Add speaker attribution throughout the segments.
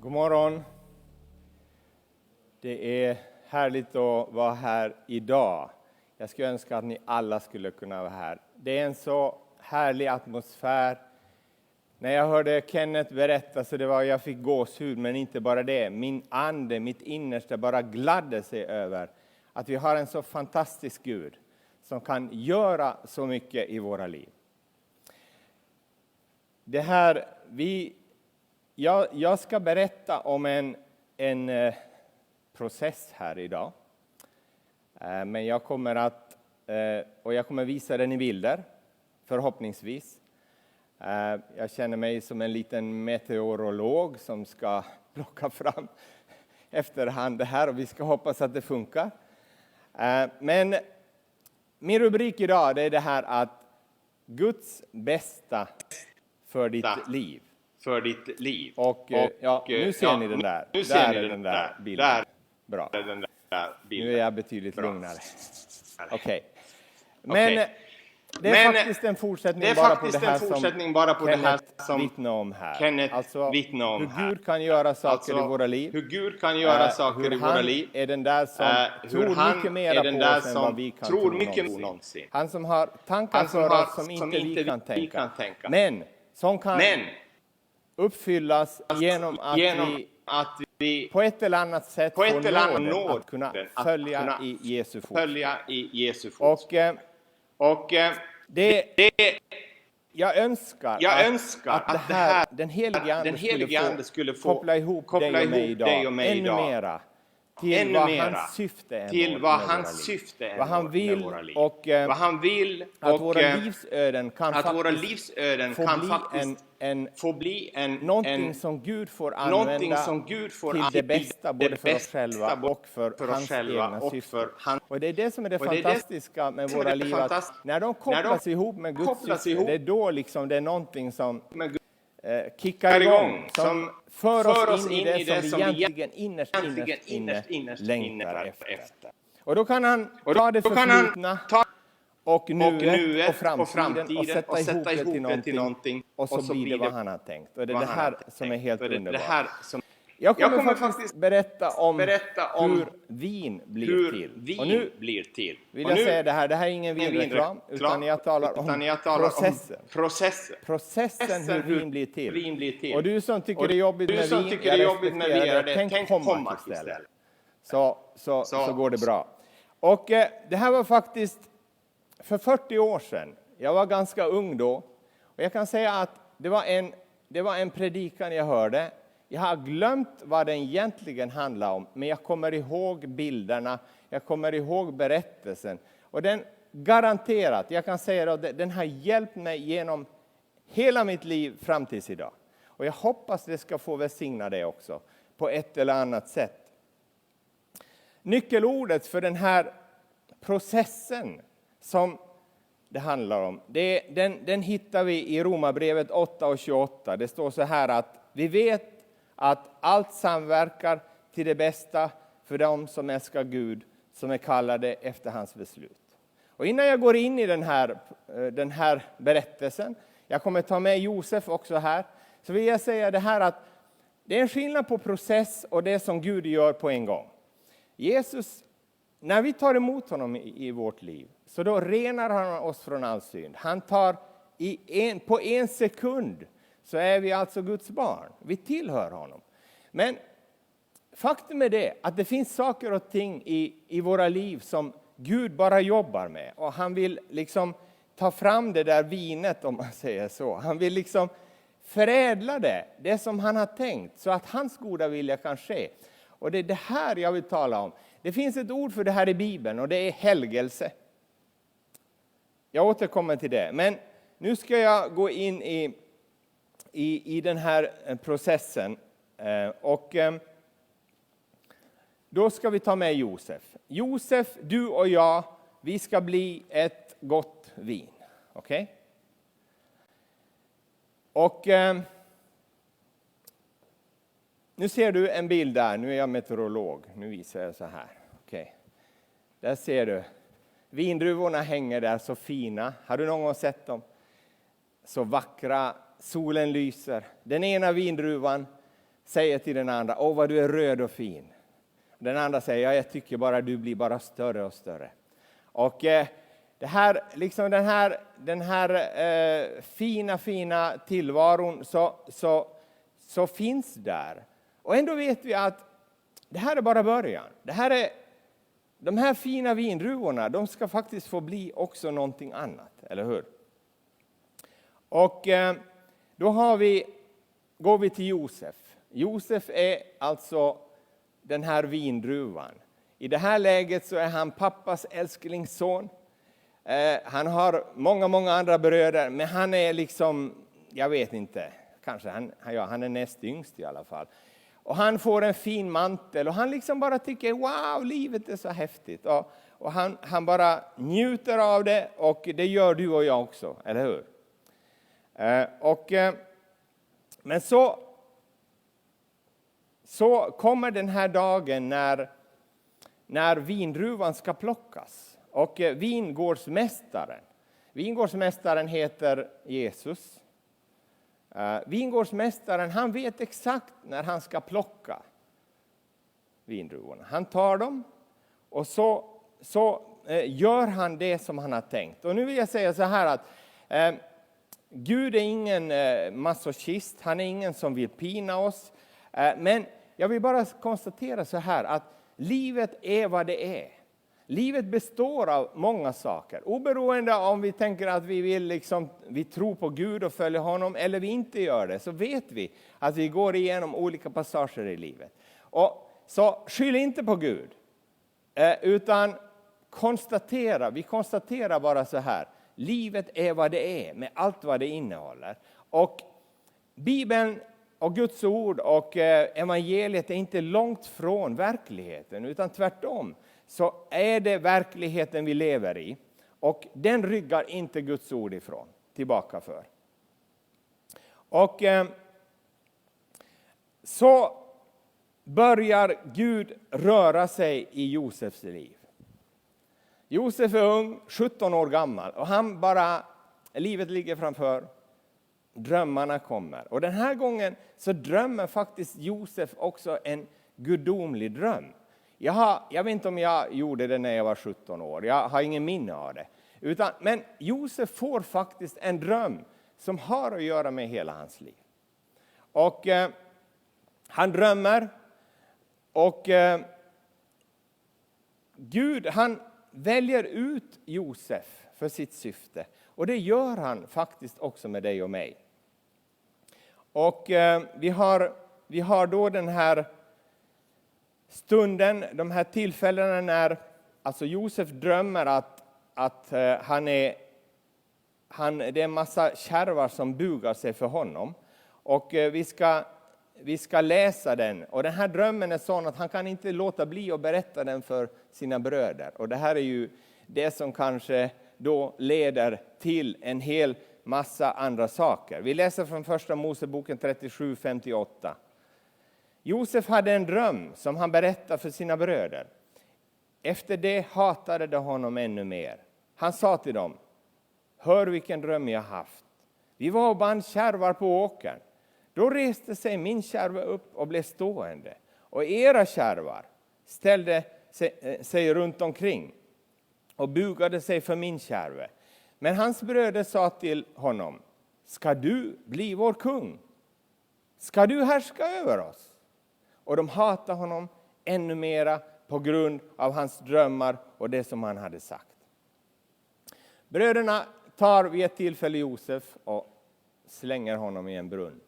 Speaker 1: God morgon. Det är härligt att vara här idag. Jag skulle önska att ni alla skulle kunna vara här. Det är en så härlig atmosfär. När jag hörde Kenneth berätta så jag fick gåshud, men inte bara det. Min ande, mitt innersta bara gladde sig över att vi har en så fantastisk Gud som kan göra så mycket i våra liv. Jag ska berätta om en process här idag. Men jag kommer visa den i bilder, förhoppningsvis. Jag känner mig som en liten meteorolog som ska plocka fram efterhand det här, och vi ska hoppas att det funkar. Men min rubrik idag är det här att Guds bästa för ditt liv.
Speaker 2: För ditt liv.
Speaker 1: Och nu ser ni den där. Nu ser ni den där bilden.
Speaker 2: Där.
Speaker 1: Bra.
Speaker 2: Den där bilden.
Speaker 1: Nu är jag betydligt
Speaker 2: Bra.
Speaker 1: lugnare. Okej. Men det är faktiskt en fortsättning bara på det här som vittnar om här.
Speaker 2: Kenneth
Speaker 1: alltså
Speaker 2: vittnar om
Speaker 1: hur Gud kan göra saker i våra liv.
Speaker 2: Hur Gud kan göra saker i våra liv.
Speaker 1: Är den där som tror mycket mer på oss än vad vi kan tro någonsin. Han som har tankar för oss som inte vi kan tänka. Men som kan uppfyllas genom att vi på ett eller annat sätt får nåd att kunna följa i Jesu fot. Och jag önskar att den helige Ande skulle få koppla ihop dig och mig idag ännu mera till vad hans syfte är, vad han vill och att våra livsöden kan få bli någonting som Gud får använda till det bästa både för oss själva och för hans egna syften. Och det är det som är det fantastiska med våra liv, att när de kopplas ihop med Guds syfte, det är då liksom det är någonting som kickar igång, som för oss in i det som vi egentligen innerst längtar efter. Och då kan han ta det förflutna och nuet och framtiden och sätta ihop det till någonting, och så blir det vad han har tänkt. Och det är det här som är helt underbart. Jag kommer faktiskt berätta om hur vin blir till. Och nu vill jag säga det här är ingen vinreklam, utan jag talar om processen hur vin blir till. Och du som tycker det är jobbigt med vin, tänk komma istället. Så går det bra. Och det här var faktiskt för 40 år sedan. Jag var ganska ung då. Och jag kan säga att det var en predikan jag hörde. Jag har glömt vad den egentligen handlar om, men jag kommer ihåg bilderna, jag kommer ihåg berättelsen. Och den garanterat, jag kan säga att den har hjälpt mig genom hela mitt liv fram tills idag. Och jag hoppas det ska få välsigna det också, på ett eller annat sätt. Nyckelordet för den här processen som det handlar om, den hittar vi i Romarbrevet 8:28. Det står så här att vi vet att allt samverkar till det bästa för dem som älskar Gud, som är kallade efter hans beslut. Och innan jag går in i den här berättelsen, jag kommer ta med Josef också här, så vill jag säga det här att det är en skillnad på process och det som Gud gör på en gång. Jesus, när vi tar emot honom i vårt liv, så då renar han oss från all synd. Han tar på en sekund så är vi alltså Guds barn. Vi tillhör honom. Men faktum är det att det finns saker och ting i våra liv som Gud bara jobbar med. Och han vill liksom ta fram det där vinet, om man säger så. Han vill liksom förädla det som han har tänkt, så att hans goda vilja kan ske. Och det är det här jag vill tala om. Det finns ett ord för det här i Bibeln, och det är helgelse. Jag återkommer till det. Men nu ska jag gå in i den här processen. Och då ska vi ta med Josef. Josef, du och jag, vi ska bli ett gott vin. Okej? Och nu ser du en bild där. Nu är jag meteorolog. Nu visar jag så här. Okej. Där ser du. Vindruvorna hänger där så fina. Har du någon gång sett dem? Så vackra. Solen lyser. Den ena vindruvan säger till den andra, åh vad du är röd och fin. Den andra säger, ja, jag tycker bara du blir bara större och större. Och det här, liksom den här fina tillvaron så finns där. Och ändå vet vi att det här är bara början. De här fina vindruvorna, de ska faktiskt få bli också någonting annat, eller hur? Och då går vi till Josef. Josef är alltså den här vindruvan. I det här läget så är han pappas älsklingsson. Han har många andra bröder, men han är liksom, jag vet inte, kanske han är näst yngst i alla fall. Och han får en fin mantel och han liksom bara tycker, wow, livet är så häftigt. Och han bara njuter av det, och det gör du och jag också, eller hur? Men så kommer den här dagen när vindruvan ska plockas. Och vingårdsmästaren heter Jesus. Vingårdsmästaren, han vet exakt när han ska plocka vindruvorna. Han tar dem och så gör han det som han har tänkt. Och nu vill jag säga så här att Gud är ingen masochist, han är ingen som vill pina oss. Men jag vill bara konstatera så här att livet är vad det är. Livet består av många saker. Oberoende om vi tänker att vi tror på Gud och följer honom eller vi inte gör det, så vet vi att vi går igenom olika passager i livet. Och så skyll inte på Gud, utan vi konstaterar bara så här. Livet är vad det är med allt vad det innehåller. Och Bibeln och Guds ord och evangeliet är inte långt från verkligheten, utan tvärtom så är det verkligheten vi lever i. Och den ryggar inte Guds ord tillbaka för. Och så börjar Gud röra sig i Josefs liv. Josef är ung, 17 år gammal, och livet ligger framför. Drömmarna kommer. Och den här gången så drömmer faktiskt Josef också en gudomlig dröm. Jag vet inte om jag gjorde det när jag var 17 år. Jag har ingen minne av det. Men Josef får faktiskt en dröm som har att göra med hela hans liv. Och han drömmer. Och Gud, han väljer ut Josef för sitt syfte. Och det gör han faktiskt också med dig och mig. Och vi har då den här stunden, de här tillfällena när alltså Josef drömmer att det är en massa kärvar som bugar sig för honom. Och vi ska läsa den. Och den här drömmen är sån att han kan inte låta bli att berätta den för sina bröder. Och det här är ju det som kanske då leder till en hel massa andra saker. Vi läser från första Moseboken 37:58. Josef hade en dröm som han berättade för sina bröder. Efter det hatade de honom ännu mer. Han sa till dem, hör vilken dröm jag haft. Vi var och band kärvar på åkern. Då reste sig min kärva upp och blev stående. Och era kärvar ställde sig runt omkring och bugade sig för min kärve. Men hans bröder sa till honom, ska du bli vår kung? Ska du härska över oss? Och de hatade honom ännu mera på grund av hans drömmar och det som han hade sagt. Bröderna tar vid ett tillfälle Josef och slänger honom i en brunn.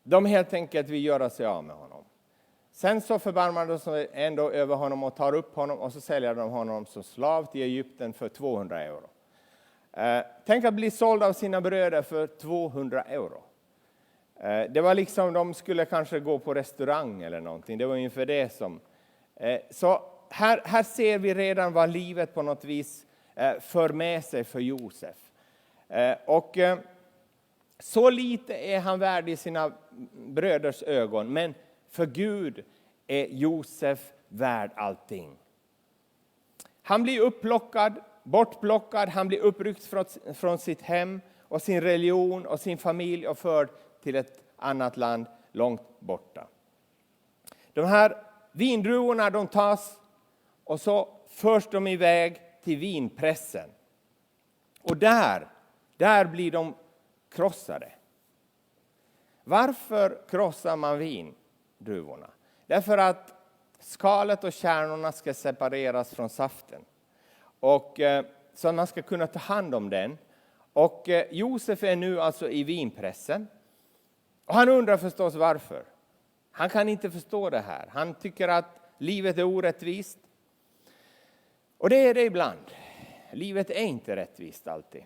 Speaker 1: De helt enkelt vill göra sig av med honom. Sen så förbarmar de sig ändå över honom och tar upp honom och så säljer de honom som slav till Egypten för 200 euro. Tänk att bli såld av sina bröder för 200 euro. Det var liksom, de skulle kanske gå på restaurang eller någonting. Det var ungefär det som. Så här ser vi redan vad livet på något vis för med sig för Josef. Och så lite är han värd i sina bröders ögon. Men för Gud är Josef värd allting. Han blir bortplockad. Han blir uppryckt från sitt hem och sin religion och sin familj och förd till ett annat land långt borta. De här vindruvorna de tas och så förs de iväg till vinpressen. Och där blir de krossade. Varför krossar man vindruvorna? Därför att skalet och kärnorna ska separeras från saften. Och så man ska kunna ta hand om den. Och Josef är nu alltså i vinpressen. Och han undrar förstås varför. Han kan inte förstå det här. Han tycker att livet är orättvist. Och det är det ibland. Livet är inte rättvist alltid.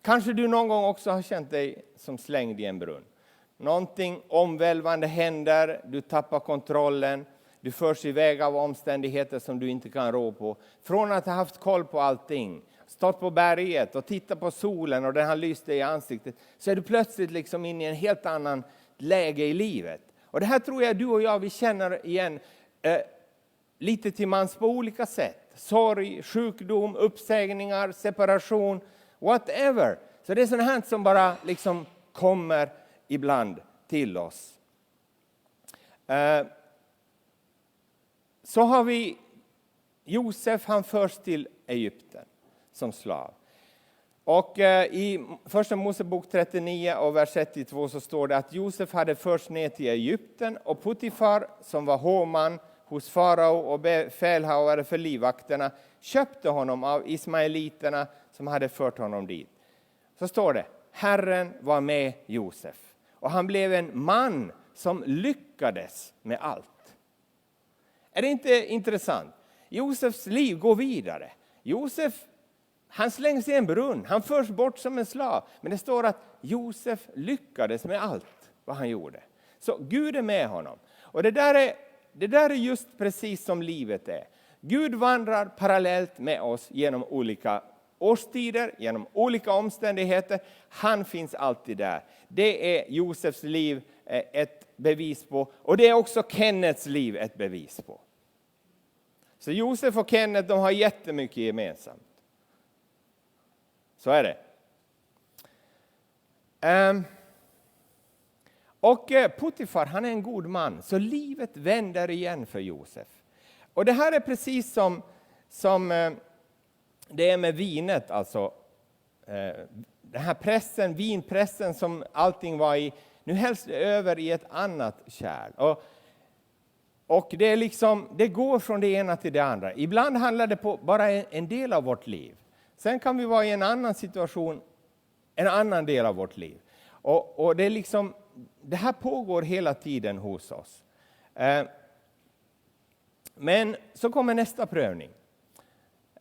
Speaker 1: Kanske du någon gång också har känt dig som slängd i en brunn. Någonting omvälvande händer, du tappar kontrollen, du förs iväg av omständigheter som du inte kan rå på. Från att ha haft koll på allting, stått på berget och tittat på solen och den har lyst dig i ansiktet, så är du plötsligt liksom inne i en helt annan läge i livet. Och det här tror jag du och jag vi känner igen lite till mans på olika sätt. Sorg, sjukdom, uppsägningar, separation, whatever. Så det är sånt här som bara liksom kommer ibland till oss. Så har vi Josef, han förs till Egypten som slav. Och i första Mosebok 39 och vers 1-2 så står det att Josef hade förts ner till Egypten och Potifar som var hovman hos farao och befälhavare för livvakterna köpte honom av ismaeliterna som hade fört honom dit. Så står det, Herren var med Josef och han blev en man som lyckades med allt. Är det inte intressant? Josefs liv går vidare. Josef, han slängs i en brunn, han förs bort som en slav. Men det står att Josef lyckades med allt vad han gjorde. Så Gud är med honom. Och det där är just precis som livet är. Gud vandrar parallellt med oss genom olika årstider, genom olika omständigheter. Han finns alltid där. Det är Josefs liv ett bevis på. Och det är också Kennets liv ett bevis på. Så Josef och Kenneth, de har jättemycket gemensamt. Så är det. Och Potifar, han är en god man. Så livet vänder igen för Josef. Och det här är precis som det är med vinet. Alltså, den här pressen, vinpressen som allting var i. Nu hälls det över i ett annat kärl. Och det är liksom, det går från det ena till det andra. Ibland handlar det på bara en del av vårt liv. Sen kan vi vara i en annan situation, en annan del av vårt liv. Och det är liksom, det här pågår hela tiden hos oss. Men så kommer nästa prövning.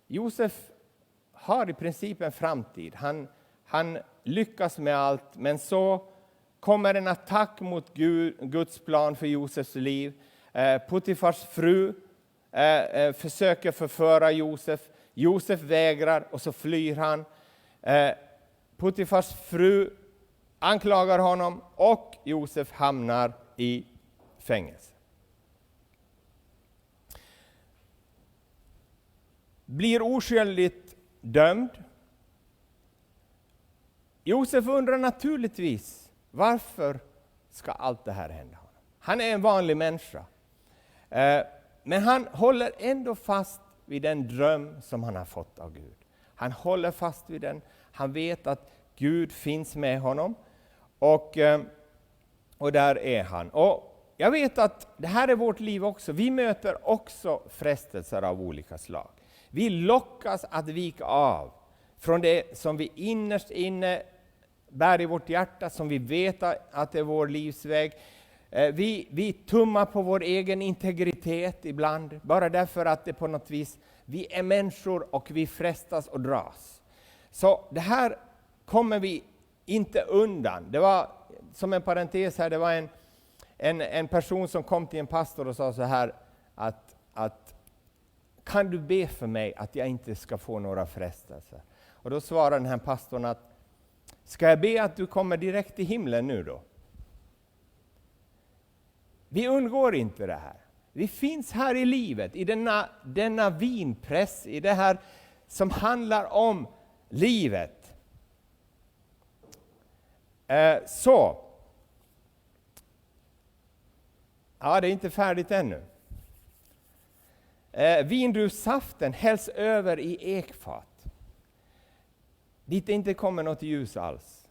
Speaker 1: Josef har i princip en framtid. Han lyckas med allt, men så kommer en attack mot Guds plan för Josefs liv. Potifars fru försöker förföra Josef. Josef vägrar och så flyr han. Potifars fru anklagar honom och Josef hamnar i fängelse. Blir oskyldigt dömd. Josef undrar naturligtvis, varför ska allt det här hända honom? Han är en vanlig människa. Men han håller ändå fast vid den dröm som han har fått av Gud. Han håller fast vid den. Han vet att Gud finns med honom. Och där är han. Och jag vet att det här är vårt liv också. Vi möter också frestelser av olika slag. Vi lockas att vika av från det som vi innerst inne bär i vårt hjärta, som vi vet att det är vår livsväg. Vi tummar på vår egen integritet ibland, bara därför att det på något vis, vi är människor och vi frestas och dras. Så det här kommer vi inte undan. Det var, som en parentes här, det var en person som kom till en pastor och sa så här att kan du be för mig att jag inte ska få några frestelser? Och då svarade den här pastorn att ska jag be att du kommer direkt till himlen nu då? Vi undgår inte det här. Vi finns här i livet, i denna vinpress, i det här som handlar om livet. Så. Ja, det är inte färdigt ännu. Vindruvssaften hälls över i ekfat. Dit det inte kommer något ljus alls.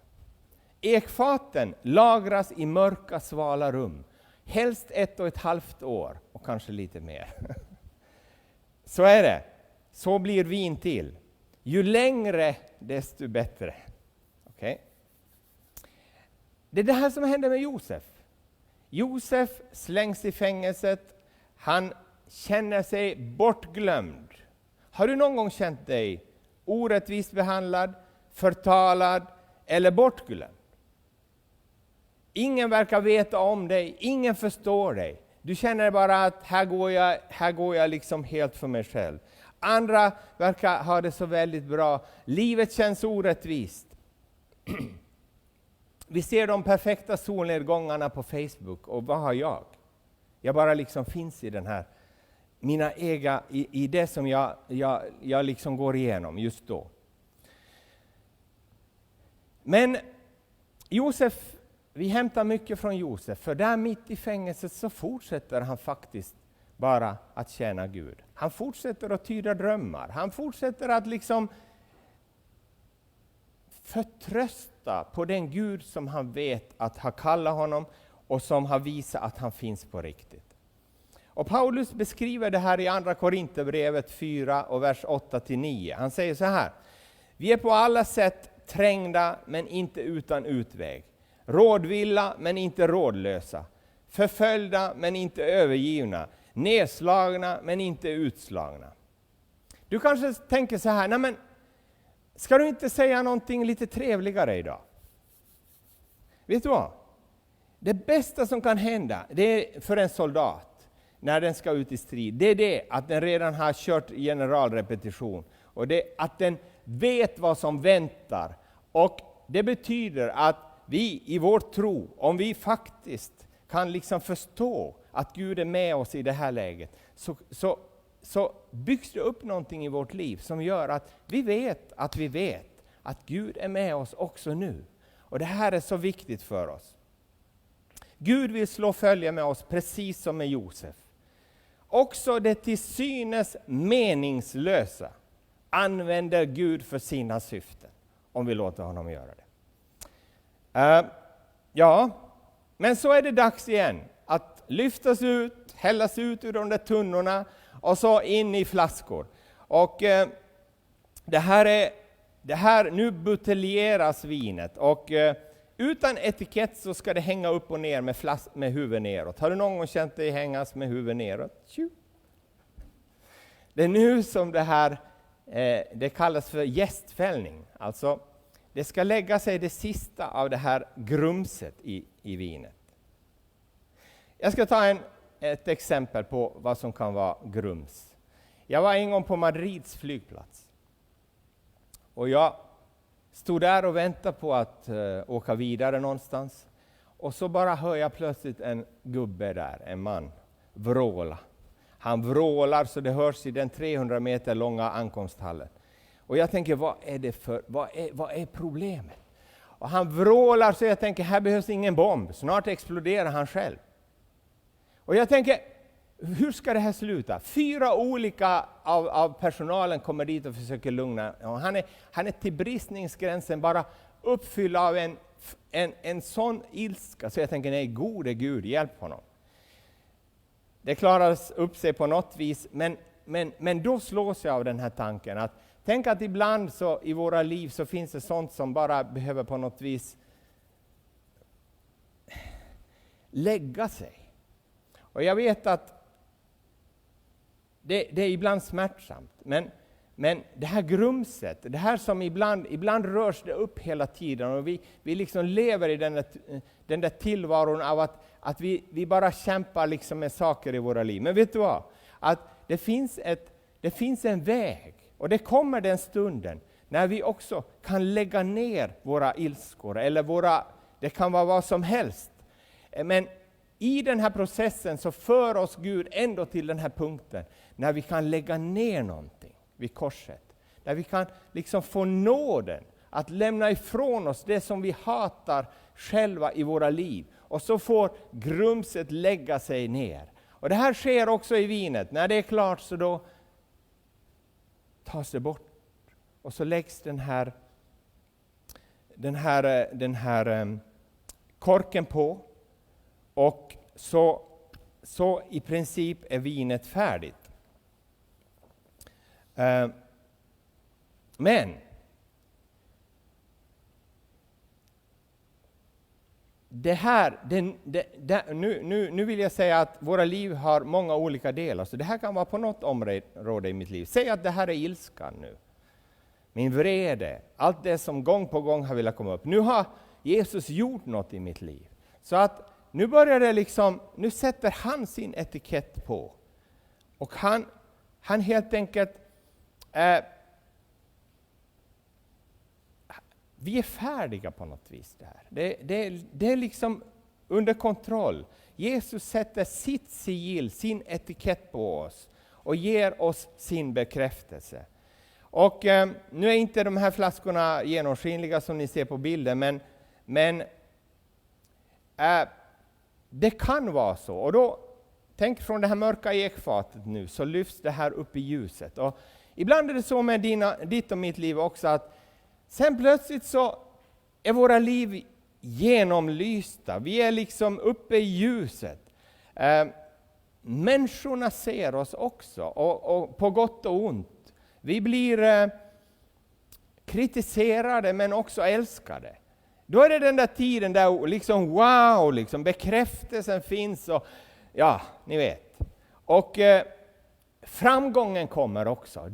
Speaker 1: Ekfaten lagras i mörka, svala rum. Helst 1,5 år och kanske lite mer. Så är det. Så blir vin till. Ju längre, desto bättre. Okay. Det är det här som händer med Josef. Josef slängs i fängelset. Han känner sig bortglömd. Har du någon gång känt dig orättvist behandlad, förtalad eller bortglömd? Ingen verkar veta om dig, ingen förstår dig. Du känner bara att här går jag liksom helt för mig själv. Andra verkar ha det så väldigt bra. Livet känns orättvist. Vi ser de perfekta solnedgångarna på Facebook, och vad har jag? Jag bara liksom finns i den här, mina egna, i det som jag liksom går igenom just då. Men Josef, vi hämtar mycket från Josef, för där mitt i fängelset så fortsätter han faktiskt bara att tjäna Gud. Han fortsätter att tyda drömmar. Han fortsätter att liksom förtrösta på den Gud som han vet att har kallat honom och som har visat att han finns på riktigt. Och Paulus beskriver det här i andra Korinthierbrevet 4 och vers 8-9. Han säger så här: vi är på alla sätt trängda men inte utan utväg. Rådvilla men inte rådlösa. Förföljda men inte övergivna. Nedslagna men inte utslagna. Du kanske tänker så här: nej men, ska du inte säga någonting lite trevligare idag? Vet du vad? Det bästa som kan hända, det är för en soldat när den ska ut i strid, det är det att den redan har kört generalrepetition. Och det att den vet vad som väntar. Och det betyder att vi i vår tro, om vi faktiskt kan liksom förstå att Gud är med oss i det här läget, så byggs det upp någonting i vårt liv som gör att vi vet att Gud är med oss också nu. Och det här är så viktigt för oss. Gud vill slå följe med oss precis som med Josef. Också det till synes meningslösa använder Gud för sina syften, om vi låter honom göra det. Ja, men så är det dags igen att lyftas ut, hällas ut ur de där tunnorna och så in i flaskor. Och det här nu buteljeras vinet, och utan etikett så ska det hänga upp och ner med huvudet neråt. Har du någon gång känt dig hängas med huvudet neråt? Det är nu som det här det kallas för jästfällning. Alltså det ska lägga sig det sista av det här grumset i vinet. Jag ska ta ett exempel på vad som kan vara grums. Jag var en gång på Madrids flygplats. Och jag stod där och väntade på att åka vidare någonstans. Och så bara hör jag plötsligt en gubbe där, en man, vråla. Han vrålar så det hörs i den 300 meter långa ankomsthallen. Och jag tänker, vad är problemet? Och han vrålar så jag tänker, här behövs ingen bomb. Snart exploderar han själv. Och jag tänker, hur ska det här sluta? 4 olika av personalen kommer dit och försöker lugna. Och han är till bristningsgränsen, bara uppfylld av en sån ilska. Så jag tänker, nej, gode Gud, hjälp honom. Det klaras upp sig på något vis, men då slås jag av den här tanken att tänk att ibland så i våra liv så finns det sånt som bara behöver på något vis lägga sig. Och jag vet att det är ibland smärtsamt, men det här grumset, det här som ibland rörs det upp hela tiden, och vi liksom lever i den där tillvaron av att vi bara kämpar liksom med saker i våra liv. Men vet du vad? Att det finns en väg, och det kommer den stunden när vi också kan lägga ner våra ilskor, eller det kan vara vad som helst. Men i den här processen så för oss Gud ändå till den här punkten när vi kan lägga ner någonting vid korset. Där vi kan liksom få nåden att lämna ifrån oss det som vi hatar själva i våra liv. Och så får grumset lägga sig ner. Och det här sker också i vinet. När det är klart så då tas det bort. Och så läggs den här korken på. Och så i princip är vinet färdigt. Men det här, nu vill jag säga att våra liv har många olika delar. Så det här kan vara på något område i mitt liv. Säg att det här är ilskan nu. Min vrede, allt det som gång på gång har velat komma upp. Nu har Jesus gjort något i mitt liv. Så att nu börjar det liksom, nu sätter han sin etikett på. Och han helt enkelt, vi är färdiga på något vis där. Det är liksom under kontroll. Jesus sätter sitt sigill, sin etikett på oss och ger oss sin bekräftelse. Och nu är inte de här flaskorna genomskinliga som ni ser på bilden, men det kan vara så. Och då, tänk från det här mörka ekfatet nu, så lyfts det här upp i ljuset. Och ibland är det så med ditt och mitt liv också, att sen plötsligt så är våra liv genomlysta. Vi är liksom uppe i ljuset. Människorna ser oss också, och på gott och ont. Vi blir kritiserade men också älskade. Då är det den där tiden där liksom wow, liksom bekräftelsen finns, och ja, ni vet. Och framgången kommer också.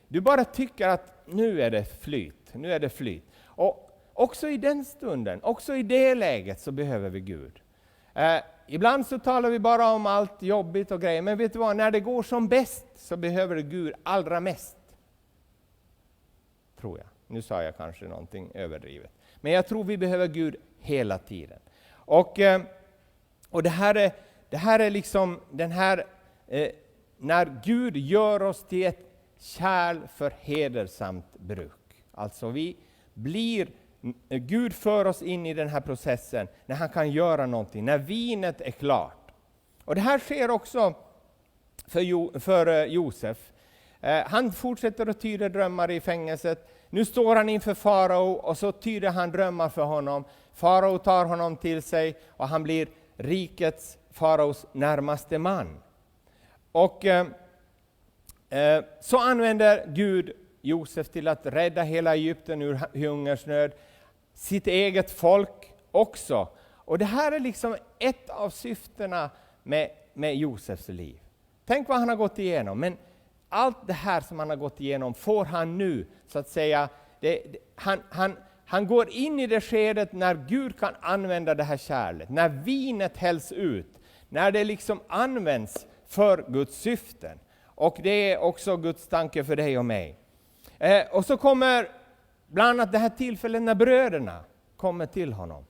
Speaker 1: Du bara tycker att nu är det flyt. Och också i den stunden, också i det läget så behöver vi Gud. Ibland så talar vi bara om allt jobbigt och grejer, men vet du vad, när det går som bäst så behöver Gud allra mest. Tror jag. Nu sa jag kanske någonting överdrivet. Men jag tror vi behöver Gud hela tiden. Och det här är liksom den här, när Gud gör oss till ett kärl för hedersamt bruk. Alltså Gud för oss in i den här processen när han kan göra någonting, när vinet är klart. Och det här sker också för Josef. Han fortsätter att tyda drömmar i fängelset. Nu står han inför farao och så tyder han drömmar för honom. Farao tar honom till sig och han blir faraos närmaste man. Och så använder Gud Josef till att rädda hela Egypten ur hungersnöd. Sitt eget folk också. Och det här är liksom ett av syftena med Josefs liv. Tänk vad han har gått igenom. Men allt det här som han har gått igenom får han nu, så att säga, han går in i det skedet när Gud kan använda det här kärlet. När vinet hälls ut. När det liksom används för Guds syften. Och det är också Guds tanke för dig och mig. Och så kommer bland annat det här tillfället när bröderna kommer till honom.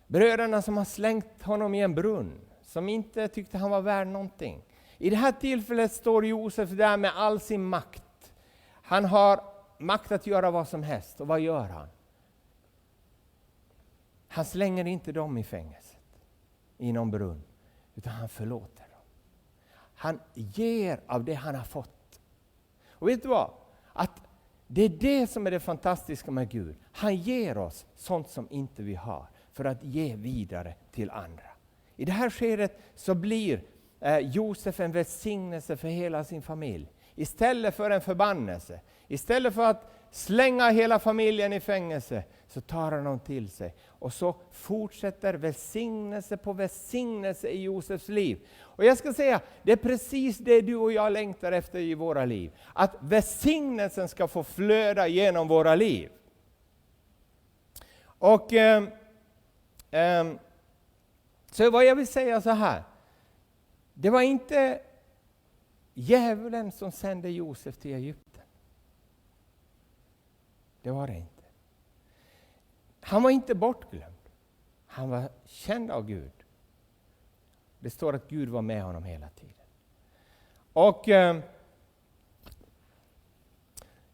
Speaker 1: Bröderna som har slängt honom i en brunn. Som inte tyckte han var värd någonting. I det här tillfället står Josef där med all sin makt. Han har makt att göra vad som helst. Och vad gör han? Han slänger inte dem i fängelset. I någon brunn. Utan han förlåter dem. Han ger av det han har fått. Och vet du vad? Att det är det som är det fantastiska med Gud. Han ger oss sånt som inte vi har. För att ge vidare till andra. I det här skedet så blir Josef en välsignelse för hela sin familj. Istället för en förbannelse. Istället för att slänga hela familjen i fängelse. Så tar han dem till sig. Och så fortsätter välsignelse på välsignelse i Josefs liv. Och jag ska säga, det är precis det du och jag längtar efter i våra liv. Att välsignelsen ska få flöda genom våra liv. Och så vad jag vill säga så här. Det var inte djävulen som sände Josef till Egypten. Det var det inte. Han var inte bortglömd. Han var känd av Gud. Det står att Gud var med honom hela tiden. Och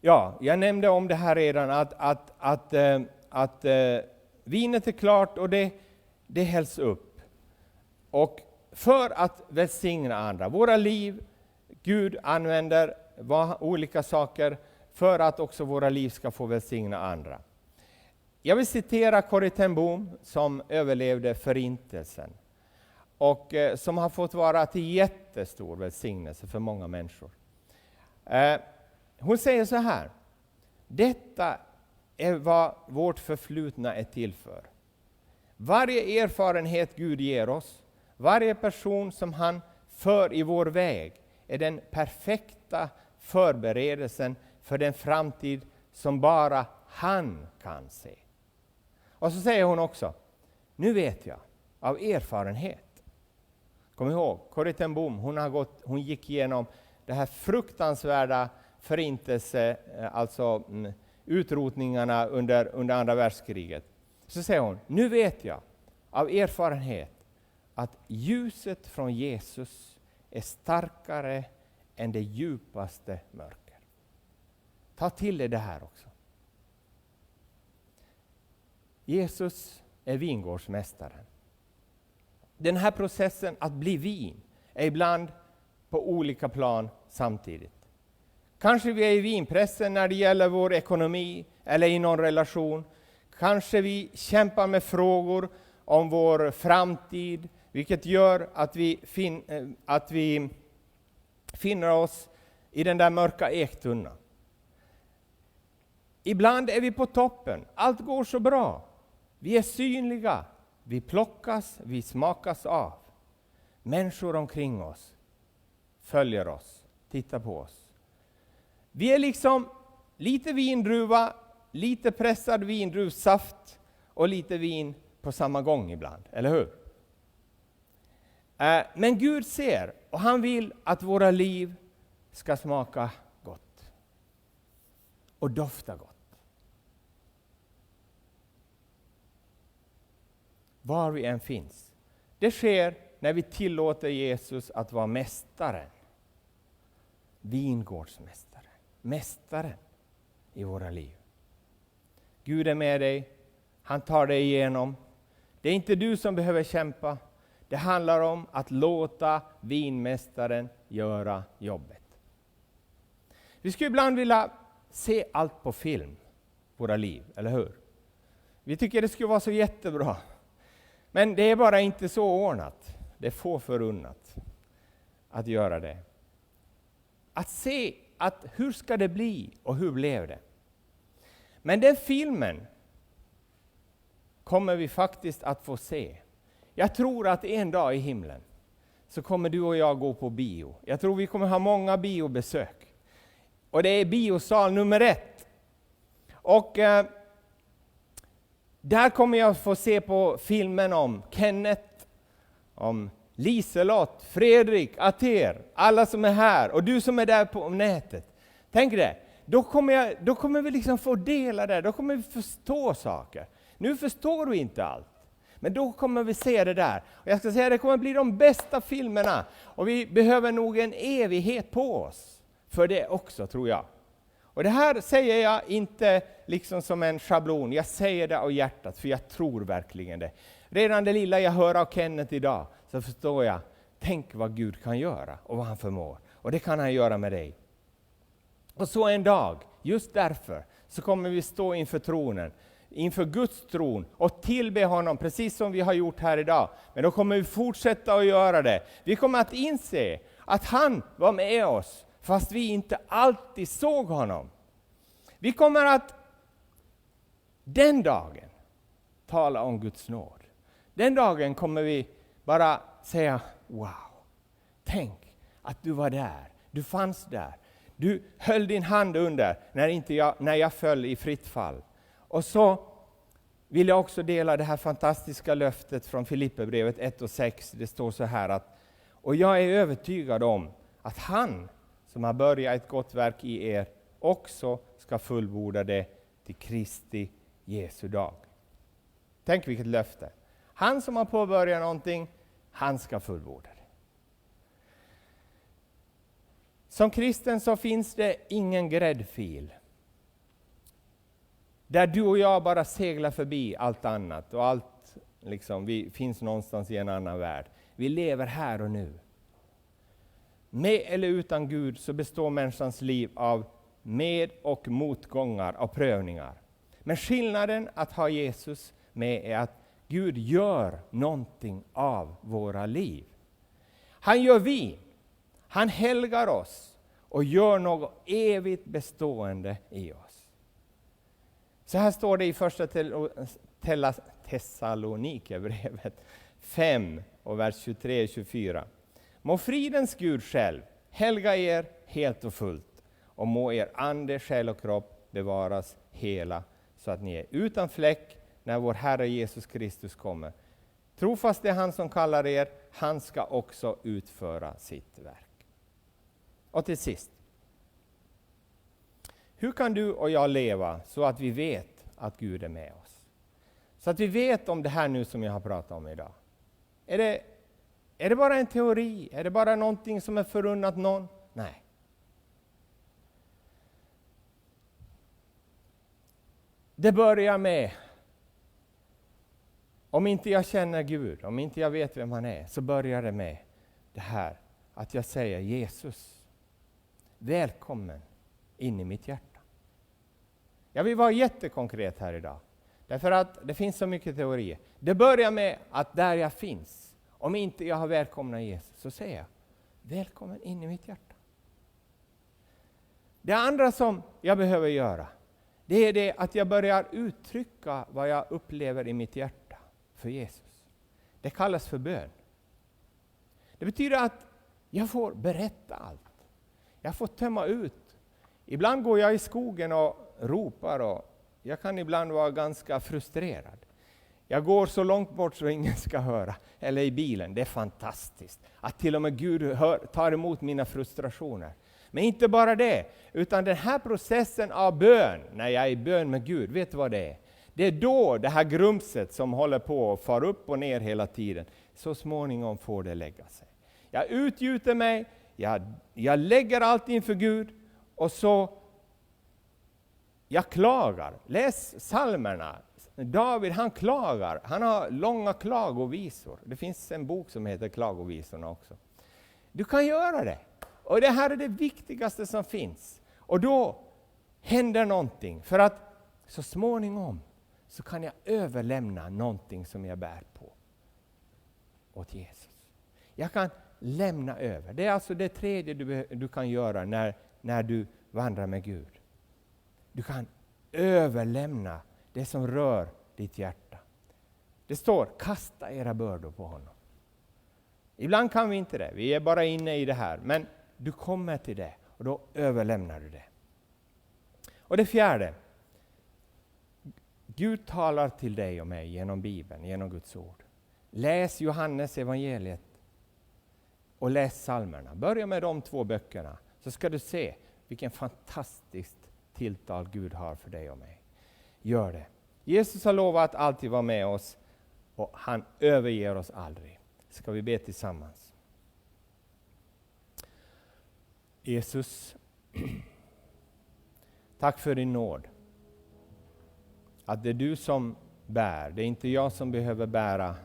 Speaker 1: Ja, jag nämnde om det här redan, att vinet är klart och det hälls upp. Och för att välsigna andra, våra liv, Gud använder olika saker för att också våra liv ska få välsigna andra. Jag vill citera Corrie ten Boom som överlevde förintelsen och som har fått vara till jättestor välsignelse för många människor. Hon säger så här: detta är vad vårt förflutna är till för. Varje erfarenhet Gud ger oss, varje person som han för i vår väg är den perfekta förberedelsen för den framtid som bara han kan se. Och så säger hon också: nu vet jag av erfarenhet. Kom ihåg, Corrie ten Boom, hon gick igenom det här fruktansvärda förintelse, alltså utrotningarna under andra världskriget. Så säger hon: nu vet jag av erfarenhet att ljuset från Jesus är starkare än det djupaste mörker. Ta till dig det här också. Jesus är vingårdsmästaren. Den här processen att bli vin är ibland på olika plan samtidigt. Kanske vi är i vinpressen när det gäller vår ekonomi eller i någon relation. Kanske vi kämpar med frågor om vår framtid, vilket gör att vi finner oss i den där mörka ektunnan. Ibland är vi på toppen, allt går så bra. Vi är synliga, vi plockas, vi smakas av. Människor omkring oss följer oss, tittar på oss. Vi är liksom lite vindruva, lite pressad vindruvsaft och lite vin på samma gång ibland, eller hur? Men Gud ser och han vill att våra liv ska smaka gott och dofta gott. Var vi än finns. Det sker när vi tillåter Jesus att vara mästaren. Vingårdsmästaren. Mästaren i våra liv. Gud är med dig. Han tar dig igenom. Det är inte du som behöver kämpa. Det handlar om att låta vinmästaren göra jobbet. Vi skulle ibland vilja se allt på film. Våra liv, eller hur? Vi tycker det skulle vara så jättebra. Men det är bara inte så ordnat. Det är få förunnat att göra det. Att se att hur ska det bli och hur blev det? Men den filmen kommer vi faktiskt att få se. Jag tror att en dag i himlen så kommer du och jag gå på bio. Jag tror vi kommer ha många biobesök. Och det är biosal nummer 1. Och där kommer jag få se på filmen om Kenneth, om Liselott, Fredrik, Ater, alla som är här och du som är där på nätet. Tänk det, då kommer vi liksom få dela det, då kommer vi förstå saker. Nu förstår du inte allt, men då kommer vi se det där. Och jag ska säga, det kommer bli de bästa filmerna och vi behöver nog en evighet på oss för det också, tror jag. Och det här säger jag inte liksom som en schablon, jag säger det av hjärtat för jag tror verkligen det. Redan det lilla jag hör av Kenneth idag så förstår jag, tänk vad Gud kan göra och vad han förmår. Och det kan han göra med dig. Och så en dag, just därför, så kommer vi stå inför tronen, inför Guds tron och tillbe honom precis som vi har gjort här idag. Men då kommer vi fortsätta att göra det. Vi kommer att inse att han var med oss fast vi inte alltid såg honom. Vi kommer att den dagen tala om Guds nåd. Den dagen kommer vi bara säga, wow, tänk att du var där, du fanns där. Du höll din hand under när jag föll i fritt fall. Och så vill jag också dela det här fantastiska löftet från Filipperbrevet 1:6. Det står så här att, och jag är övertygad om att han som har börjat ett gott verk i er också ska fullborda det till Kristi Jesu dag. Tänk vilket löfte. Han som har påbörjat någonting, han ska fullborda det. Som kristen så finns det ingen gräddfil. Där du och jag bara seglar förbi allt annat och allt liksom, vi finns någonstans i en annan värld. Vi lever här och nu. Med eller utan Gud så består människans liv av med- och motgångar, av prövningar. Men skillnaden att ha Jesus med är att Gud gör någonting av våra liv. Han gör vi. Han helgar oss och gör något evigt bestående i oss. Så här står det i första Thessalonikerbrevet 5 och vers 23-24. Må fridens Gud själv helga er helt och fullt, och må er ande, själ och kropp bevaras hela, så att ni är utan fläck när vår Herre Jesus Kristus kommer. Trofast är han som kallar er, han ska också utföra sitt verk. Och till sist. Hur kan du och jag leva så att vi vet att Gud är med oss? Så att vi vet om det här nu som jag har pratat om idag. Är det bara en teori? Är det bara någonting som är förunnat någon? Nej. Det börjar med, om inte jag känner Gud, om inte jag vet vem han är, så börjar det med det här att jag säger Jesus, välkommen in i mitt hjärta. Jag vill vara jättekonkret här idag, därför att det finns så mycket teorier. Det börjar med att där jag finns, om inte jag har välkomnat Jesus, så säger jag, välkommen in i mitt hjärta. Det andra som jag behöver göra, det är det att jag börjar uttrycka vad jag upplever i mitt hjärta för Jesus. Det kallas för bön. Det betyder att jag får berätta allt. Jag får tömma ut. Ibland går jag i skogen och ropar, och jag kan ibland vara ganska frustrerad. Jag går så långt bort så ingen ska höra. Eller i bilen. Det är fantastiskt att till och med Gud tar emot mina frustrationer. Men inte bara det, utan den här processen av bön, när jag är i bön med Gud, vet du vad det är? Det är då det här grumset som håller på att fara upp och ner hela tiden, så småningom får det lägga sig. Jag utgjuter mig, jag lägger allt inför Gud, och så jag klagar. Läs psalmerna. David, han klagar. Han har långa klagovisor. Det finns en bok som heter Klagovisorna också. Du kan göra det. Och det här är det viktigaste som finns. Och då händer någonting. För att så småningom så kan jag överlämna någonting som jag bär på åt Jesus. Jag kan lämna över. Det är alltså det tredje du kan göra när du vandrar med Gud. Du kan överlämna det som rör ditt hjärta. Det står, kasta era bördor på honom. Ibland kan vi inte det. Vi är bara inne i det här. Men du kommer till det och då överlämnar du det. Och det fjärde. Gud talar till dig och mig genom Bibeln, genom Guds ord. Läs Johannes evangeliet och läs psalmerna. Börja med de 2 böckerna, så ska du se vilken fantastiskt tilltal Gud har för dig och mig. Gör det. Jesus har lovat att alltid vara med oss, och han överger oss aldrig. Ska vi be tillsammans? Jesus, tack för din nåd. Att det är du som bär. Det är inte jag som behöver bära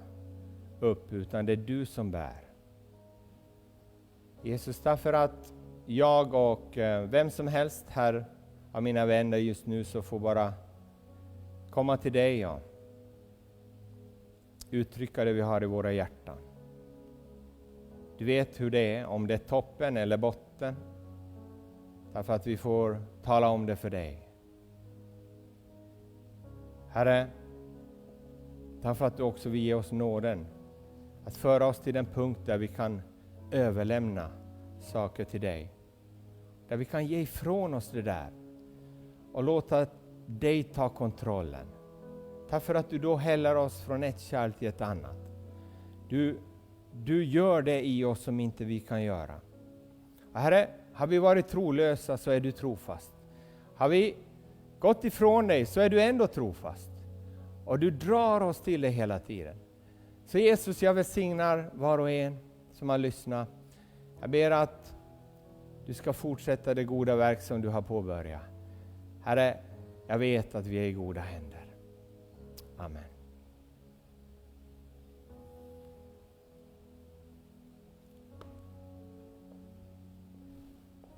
Speaker 1: upp, utan det är du som bär. Jesus, tack för att jag och vem som helst här av mina vänner just nu så får bara komma till dig och uttrycka det vi har i våra hjärtan. Du vet hur det är, om det är toppen eller botten. Därför att vi får tala om det för dig. Herre, tack för att du också vill ge oss nåden att föra oss till den punkt där vi kan överlämna saker till dig. Där vi kan ge ifrån oss det där och låta dig ta kontrollen. Tack för att du då häller oss från ett kärl till ett annat. Du gör det i oss som inte vi kan göra. Herre, har vi varit trolösa så är du trofast. Har vi gått ifrån dig så är du ändå trofast. Och du drar oss till dig hela tiden. Så Jesus, jag välsignar var och en som har lyssnat. Jag ber att du ska fortsätta det goda verk som du har påbörjat. Herre, Jag vet att vi är i goda händer. Amen.